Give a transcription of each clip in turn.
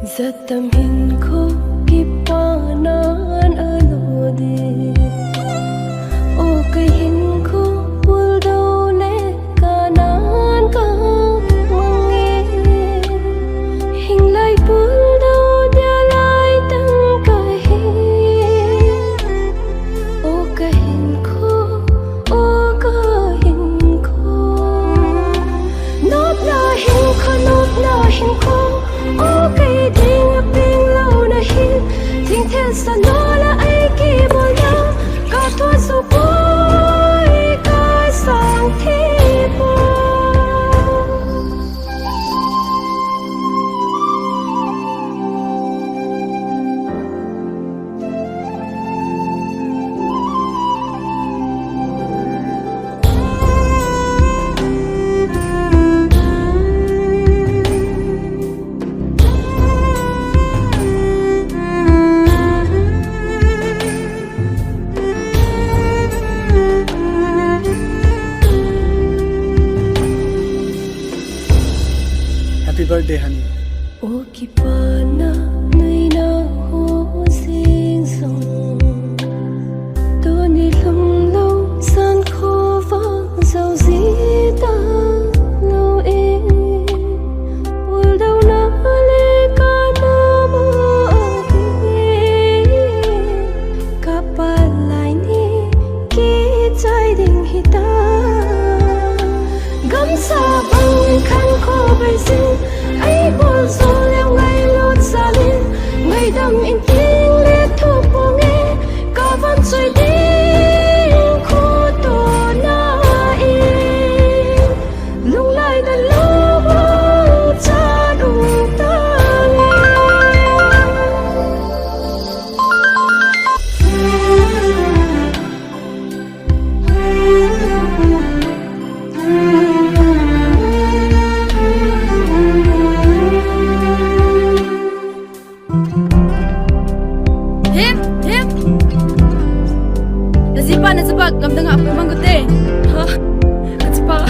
Zatam hinko kipanan alode o kay hinko puldou le kanan ka mangi hinglai puldou dia lai tang kahi o kay hinko nop la hinko okay ding ping lâu na hin thing the sa no la ai ki bo ya ka to su boy ka sang thi bo Happy birthday, honey. O kipana nay na ho sing song to ni lum lo san kho vang dâu zita lo e puldou na le ka na mo ka pa lai ni ki chai ding hita gam sa bang khan kho bai sin ai bol zo leo ngay lót xa lên ngày đâm in tiếng lê thu bồ nghe cả văn chơi tiếng khu tổ na in lúc lại đã lâu bóng cha đủ ta Nasipag kam tengah apa mang gute ha nasipag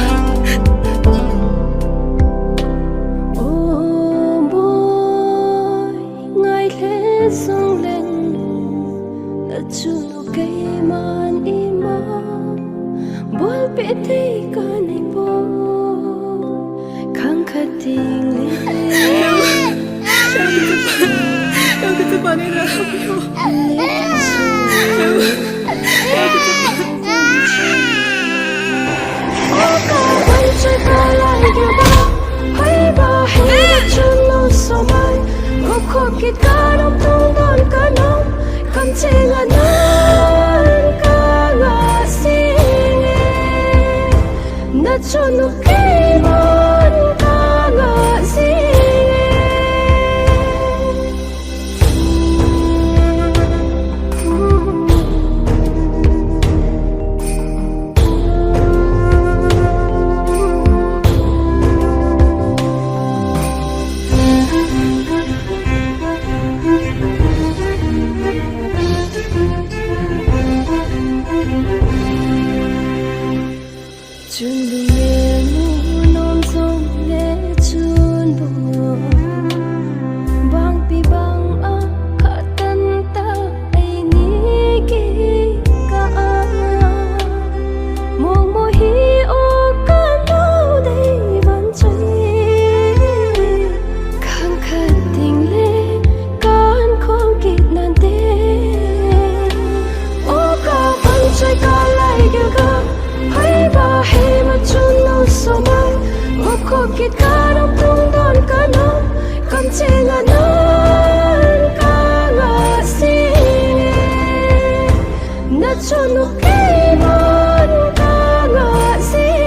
oh boy ngay lẽ song lên đã chu cây man ima bol pe thi ka nei bo khang kha ting le yang kita bani lah chơi ta lại điều ba hay ba hay chân lâu sau mai ngọc khô kít cá đông tung đón cá nông cầm chê ngàn nón cá ngà xin nát cho nụ cây món cá ngà xin chun lu le mu nom song le chun bo bang pi bang a kha tan ta ai ni ki ka a mong mo hi o ka no dei van chui khang kha ting le kan khong kit nan te o ka van chui ka lai gyu ga hay ba hay mà chun lâu sau mai ngọc khô kít cá đông tung đón cá nông cầm chê ngàn nón cá ngà xin nát cho nụ cây món cá ngà xin